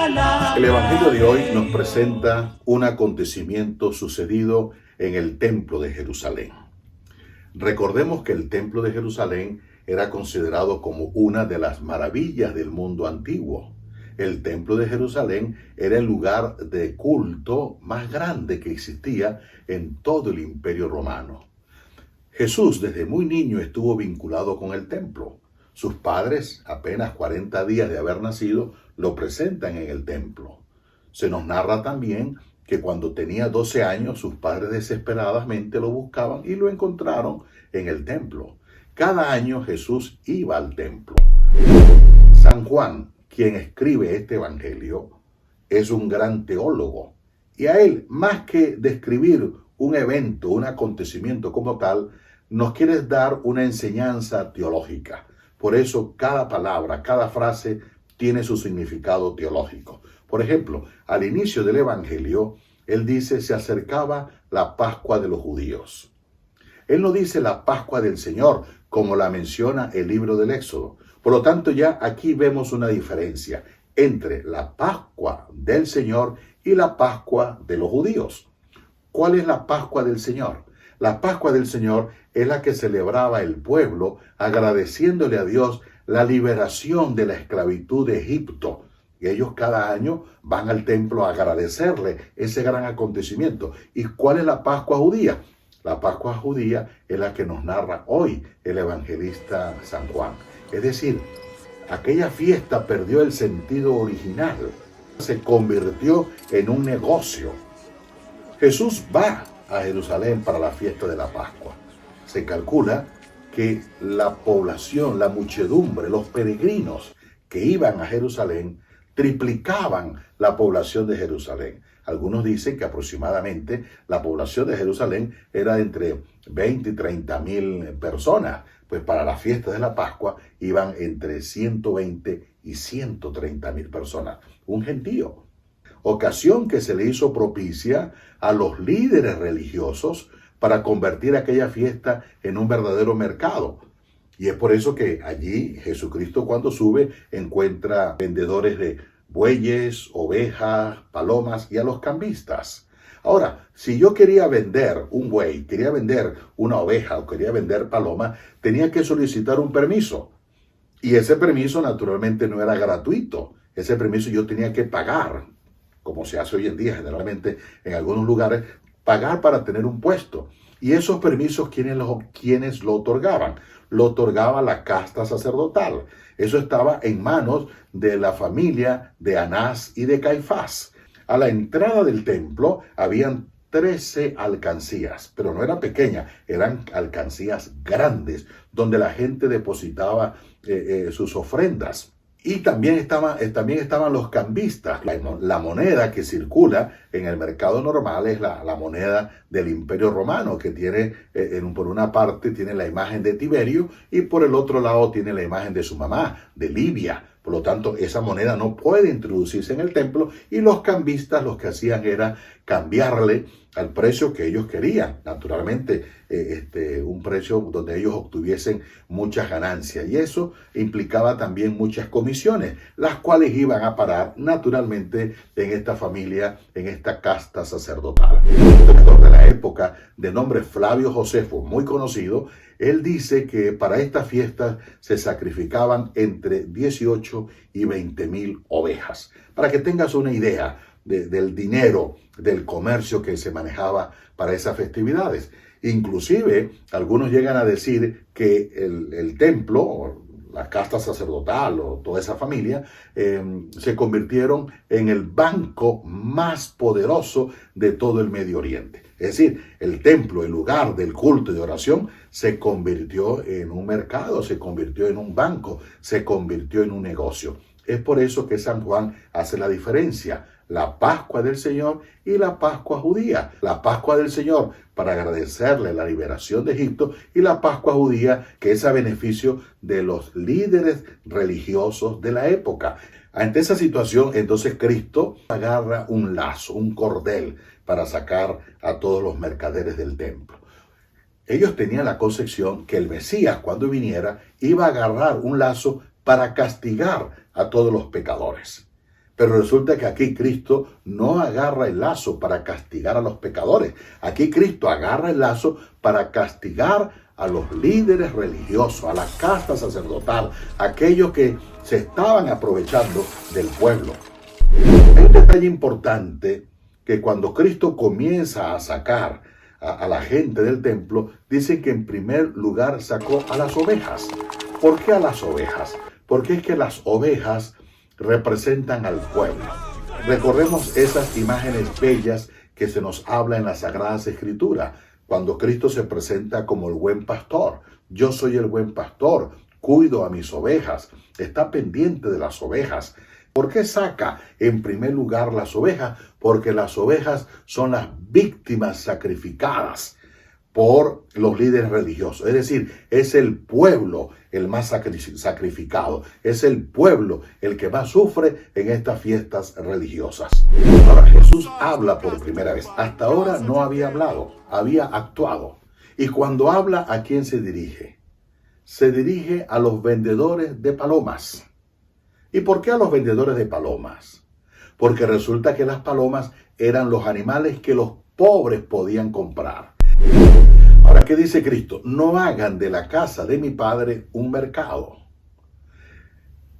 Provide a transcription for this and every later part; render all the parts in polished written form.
El Evangelio de hoy nos presenta un acontecimiento sucedido en el Templo de Jerusalén. Recordemos que el Templo de Jerusalén era considerado como una de las maravillas del mundo antiguo. El Templo de Jerusalén era el lugar de culto más grande que existía en todo el Imperio Romano. Jesús desde muy niño estuvo vinculado con el templo. Sus padres, apenas 40 días de haber nacido, lo presentan en el templo. Se nos narra también que cuando tenía 12 años, sus padres desesperadamente lo buscaban y lo encontraron en el templo. Cada año Jesús iba al templo. San Juan, quien escribe este evangelio, es un gran teólogo. Y a él, más que describir un evento, un acontecimiento como tal, nos quiere dar una enseñanza teológica. Por eso cada palabra, cada frase tiene su significado teológico. Por ejemplo, al inicio del Evangelio, él dice, se acercaba la Pascua de los judíos. Él no dice la Pascua del Señor, como la menciona el libro del Éxodo. Por lo tanto, ya aquí vemos una diferencia entre la Pascua del Señor y la Pascua de los judíos. ¿Cuál es la Pascua del Señor? La Pascua del Señor es la que celebraba el pueblo agradeciéndole a Dios la liberación de la esclavitud de Egipto. Y ellos cada año van al templo a agradecerle ese gran acontecimiento. ¿Y cuál es la Pascua judía? La Pascua judía es la que nos narra hoy el evangelista San Juan. Es decir, aquella fiesta perdió el sentido original. Se convirtió en un negocio. Jesús va a Jerusalén para la fiesta de la Pascua. Se calcula que la población, la muchedumbre, los peregrinos que iban a Jerusalén triplicaban la población de Jerusalén. Algunos dicen que aproximadamente la población de Jerusalén era entre 20 y 30 mil personas. Pues para la fiesta de la Pascua iban entre 120 y 130 mil personas. Un gentío. Ocasión que se le hizo propicia a los líderes religiosos para convertir aquella fiesta en un verdadero mercado. Y es por eso que allí Jesucristo, cuando sube, encuentra vendedores de bueyes, ovejas, palomas y a los cambistas. Ahora, si yo quería vender un buey, quería vender una oveja o quería vender paloma, tenía que solicitar un permiso. Y ese permiso naturalmente no era gratuito. Ese permiso yo tenía que pagar, como se hace hoy en día generalmente en algunos lugares, pagar para tener un puesto. Y esos permisos, ¿quiénes lo otorgaban? Lo otorgaba la casta sacerdotal. Eso estaba en manos de la familia de Anás y de Caifás. A la entrada del templo habían 13 alcancías, pero no eran pequeñas, eran alcancías grandes, donde la gente depositaba sus ofrendas. Y también estaban los cambistas. La moneda que circula en el mercado normal es la moneda del Imperio Romano, que tiene, por una parte, tiene la imagen de Tiberio y por el otro lado tiene la imagen de su mamá, de Livia. Por lo tanto, esa moneda no puede introducirse en el templo y los cambistas lo que hacían era cambiarle al precio que ellos querían. Naturalmente, un precio donde ellos obtuviesen muchas ganancias. Y eso implicaba también muchas comisiones, las cuales iban a parar naturalmente en esta familia, en esta casta sacerdotal. Un historiador de la época, de nombre Flavio Josefo, muy conocido, él dice que para estas fiestas se sacrificaban entre 18 y 20 mil ovejas. Para que tengas una idea del dinero, del comercio que se manejaba para esas festividades. Inclusive, algunos llegan a decir que el templo, o la casta sacerdotal, o toda esa familia, se convirtieron en el banco más poderoso de todo el Medio Oriente. Es decir, el templo, el lugar del culto y de oración, se convirtió en un mercado, se convirtió en un banco, se convirtió en un negocio. Es por eso que San Juan hace la diferencia. La Pascua del Señor y la Pascua judía. La Pascua del Señor para agradecerle la liberación de Egipto y la Pascua judía que es a beneficio de los líderes religiosos de la época. Ante esa situación, entonces Cristo agarra un lazo, un cordel para sacar a todos los mercaderes del templo. Ellos tenían la concepción que el Mesías, cuando viniera, iba a agarrar un lazo para castigar a todos los pecadores. Pero resulta que aquí Cristo no agarra el lazo para castigar a los pecadores. Aquí Cristo agarra el lazo para castigar a los líderes religiosos, a la casta sacerdotal, aquellos que se estaban aprovechando del pueblo. Hay un detalle importante, que cuando Cristo comienza a sacar a la gente del templo, dicen que en primer lugar sacó a las ovejas. ¿Por qué a las ovejas? Porque es que las ovejas representan al pueblo. Recordemos esas imágenes bellas que se nos habla en las Sagradas Escrituras, cuando Cristo se presenta como el buen pastor. Yo soy el buen pastor, cuido a mis ovejas, está pendiente de las ovejas. ¿Por qué saca en primer lugar las ovejas? Porque las ovejas son las víctimas sacrificadas por los líderes religiosos. Es decir, es el pueblo el más sacrificado. Es el pueblo el que más sufre en estas fiestas religiosas. Ahora Jesús habla por primera vez. Hasta ahora no había hablado, había actuado. Y cuando habla, ¿a quién se dirige? Se dirige a los vendedores de palomas. ¿Y por qué a los vendedores de palomas? Porque resulta que las palomas eran los animales que los pobres podían comprar. Ahora, ¿qué dice Cristo? No hagan de la casa de mi Padre un mercado.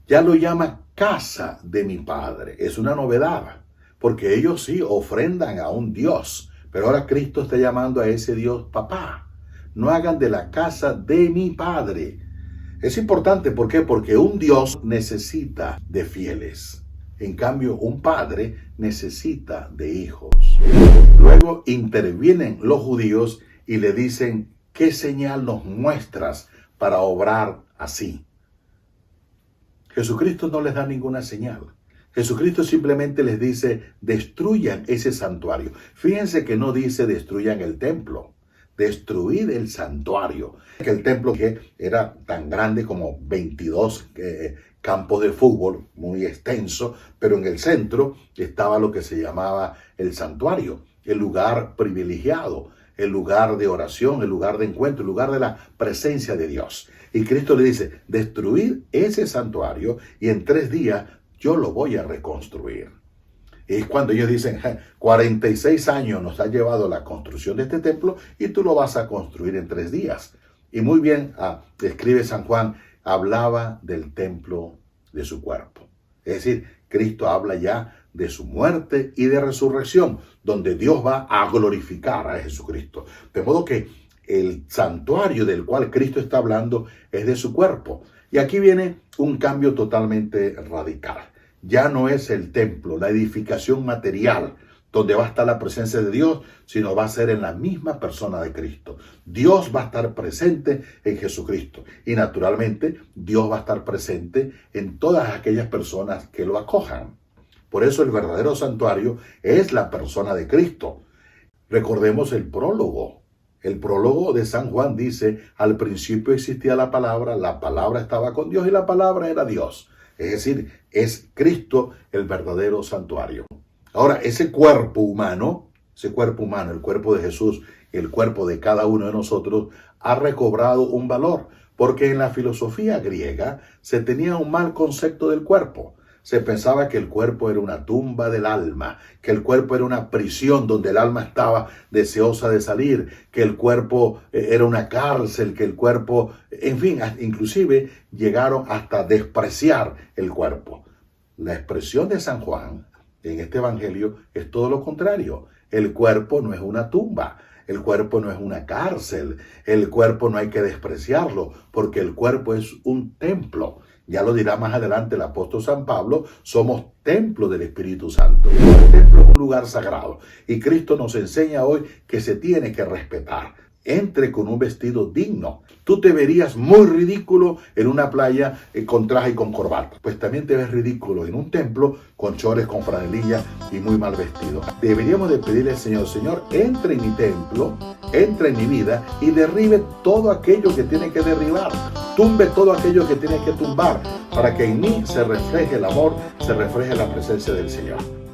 Ya lo llama casa de mi Padre. Es una novedad, porque ellos sí ofrendan a un Dios, pero ahora Cristo está llamando a ese Dios papá. No hagan de la casa de mi Padre. Es importante, ¿por qué? Porque un Dios necesita de fieles. En cambio, un padre necesita de hijos. Luego intervienen los judíos y le dicen, ¿qué señal nos muestras para obrar así? Jesucristo no les da ninguna señal. Jesucristo simplemente les dice, destruyan ese santuario. Fíjense que no dice destruyan el templo. Destruir el santuario. Que el templo que era tan grande como 22 campos de fútbol, muy extenso, pero en el centro estaba lo que se llamaba el santuario, el lugar privilegiado, el lugar de oración, el lugar de encuentro, el lugar de la presencia de Dios. Y Cristo le dice, destruir ese santuario y en 3 días yo lo voy a reconstruir. Y es cuando ellos dicen, 46 años nos ha llevado la construcción de este templo y tú lo vas a construir en 3 días. Y muy bien, escribe San Juan, hablaba del templo de su cuerpo. Es decir, Cristo habla ya de su muerte y de resurrección, donde Dios va a glorificar a Jesucristo. De modo que el santuario del cual Cristo está hablando es de su cuerpo. Y aquí viene un cambio totalmente radical. Ya no es el templo, la edificación material, donde va a estar la presencia de Dios, sino va a ser en la misma persona de Cristo. Dios va a estar presente en Jesucristo. Y naturalmente, Dios va a estar presente en todas aquellas personas que lo acojan. Por eso el verdadero santuario es la persona de Cristo. Recordemos el prólogo. El prólogo de San Juan dice, al principio existía la palabra estaba con Dios y la palabra era Dios. Es decir, es Cristo el verdadero santuario. Ahora, ese cuerpo humano, el cuerpo de Jesús, el cuerpo de cada uno de nosotros, ha recobrado un valor. Porque en la filosofía griega se tenía un mal concepto del cuerpo. Se pensaba que el cuerpo era una tumba del alma, que el cuerpo era una prisión donde el alma estaba deseosa de salir, que el cuerpo era una cárcel, que el cuerpo, en fin, inclusive llegaron hasta despreciar el cuerpo. La expresión de San Juan en este evangelio es todo lo contrario. El cuerpo no es una tumba. El cuerpo no es una cárcel. El cuerpo no hay que despreciarlo, porque el cuerpo es un templo. Ya lo dirá más adelante el apóstol San Pablo, somos templo del Espíritu Santo. El templo es un lugar sagrado y Cristo nos enseña hoy que se tiene que respetar. Entre con un vestido digno. Tú te verías muy ridículo en una playa con traje y con corbata. Pues también te ves ridículo en un templo con chores, con franelilla y muy mal vestido. Deberíamos de pedirle al Señor, Señor, entre en mi templo, entre en mi vida y derribe todo aquello que tiene que derribar. Tumbe todo aquello que tiene que tumbar para que en mí se refleje el amor, se refleje la presencia del Señor.